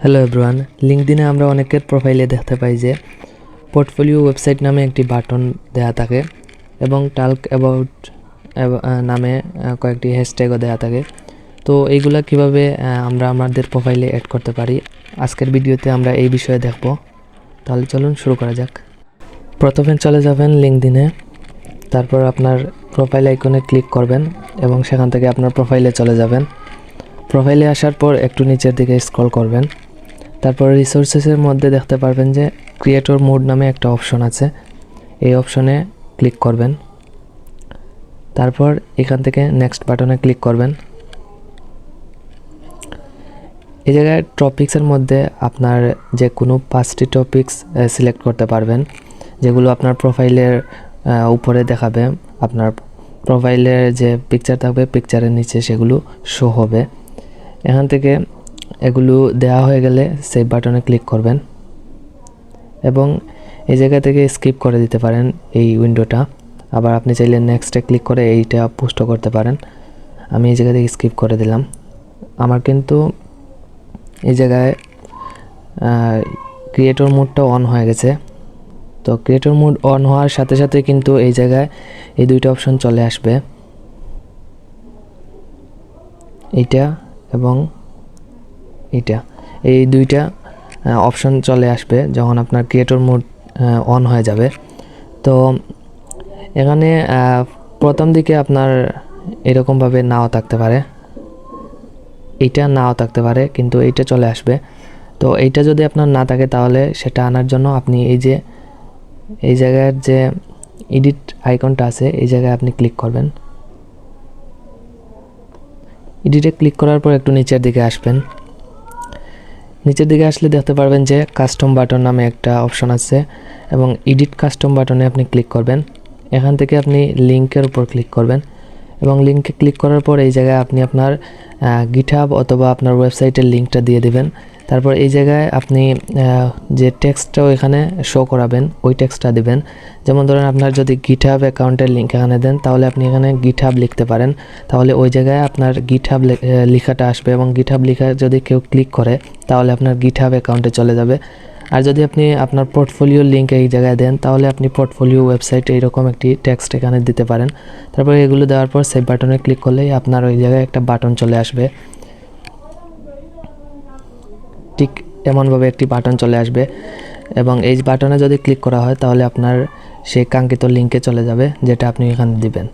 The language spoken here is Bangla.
হ্যালো এভরিওয়ান, লিঙ্কডইনে আমরা অনেকের প্রোফাইলে দেখতে পাই যে পোর্টফোলিও ওয়েবসাইট নামে একটি বাটন দেয়া থাকে এবং টাল্ক অ্যাবাউট নামে কয়েকটি হ্যাশট্যাগও দেয়া থাকে। তো এইগুলা কিভাবে আমরা আমাদের প্রোফাইলে অ্যাড করতে পারি, আজকের ভিডিওতে আমরা এই বিষয়ে দেখব। তাহলে চলুন শুরু করা যাক। প্রথমে চলে যাবেন লিঙ্কডইনে, তারপর আপনার প্রোফাইল আইকনে ক্লিক করবেন এবং সেখান থেকে আপনার প্রোফাইলে চলে যাবেন। প্রোফাইলে আসার পর একটু নিচের দিকে স্ক্রল করবেন, তারপর রিসোর্সেসের মধ্যে দেখতে পারবেন যে ক্রিয়েটর মোড নামে একটা অপশন আছে। এই অপশনে ক্লিক করবেন, তারপর এখান থেকে নেক্সট বাটনে ক্লিক করবেন। এই জায়গায় টপিক্সের মধ্যে আপনার যে কোনো 5টি টপিক্স সিলেক্ট করতে পারবেন, যেগুলো আপনার প্রোফাইলের উপরে দেখাবে। আপনার প্রোফাইলের যে পিকচার থাকবে, পিকচারের নিচে সেগুলো শো হবে। এখান থেকে এগুলো দেওয়া হয়ে গেলে সেভ বাটনে ক্লিক করবেন এবং এই জায়গা থেকে স্কিপ করে দিতে পারেন এই উইন্ডোটা। আবার আপনি চাইলে নেক্সটে ক্লিক করে এইটা পোস্টও করতে পারেন। আমি এই জায়গা থেকে স্কিপ করে দিলাম। আমার কিন্তু এই জায়গায় ক্রিয়েটর মোডটা অন হয়ে গেছে। তো ক্রিয়েটর মোড অন হওয়ার সাথে সাথে কিন্তু এই জায়গায় এই দুইটা অপশন চলে আসবে, এইটা এবং এইটা। এই দুইটা অপশন চলে আসবে যখন আপনার ক্রিয়েটর মোড অন হয়ে যাবে। তো এখানে প্রথম দিকে আপনার এরকমভাবে নাও থাকতে পারে, এইটা নাও থাকতে পারে, কিন্তু এইটা চলে আসবে। তো এইটা যদি আপনার না থাকে তাহলে সেটা আনার জন্য আপনি এই জায়গার যে এডিট আইকনটা আছে এই জায়গায় আপনি ক্লিক করবেন। এডিটে ক্লিক করার পর একটু নিচের দিকে আসবেন। নিচের দিকে আসলে দেখতে পারবেন যে কাস্টম বাটন নামে একটা অপশন আছে এবং এডিট কাস্টম বাটনে আপনি ক্লিক করবেন। এখান থেকে আপনি লিঙ্কের উপর ক্লিক করবেন এবং লিঙ্কে ক্লিক করার পর এই জায়গায় আপনি আপনার গিটহাব অথবা আপনার ওয়েবসাইটের লিঙ্কটা দিয়ে দিবেন। তারপর এই জায়গায় আপনি যে টেক্সটটাও এখানে শো করাবেন ওই টেক্সটটা দিবেন। যেমন ধরেন আপনার যদি গিটহাব অ্যাকাউন্টের লিঙ্ক এখানে দেন তাহলে আপনি এখানে গিটহাব লিখতে পারেন, তাহলে ওই জায়গায় আপনার গিটহাব লেখাটা আসবে এবং গিটহাব লেখা যদি কেউ ক্লিক করে তাহলে আপনার গিটহাব অ্যাকাউন্টে চলে যাবে। আর যদি আপনি আপনার পোর্টফোলিওর লিঙ্ক এই জায়গায় দেন তাহলে আপনি পোর্টফোলিও ওয়েবসাইটে এইরকম একটি টেক্সট এখানে দিতে পারেন। তারপর এগুলো দেওয়ার পর সেভ বাটনে ক্লিক করলেই আপনার ওই জায়গায় একটা বাটন চলে আসবে। ঠিক এমনভাবে একটি বাটন চলে আসবে এবং এই বাটনে যদি ক্লিক করা হয় তাহলে আপনার সেই কাঙ্ক্ষিত লিঙ্কে চলে যাবে, যেটা আপনি এখানে দিবেন।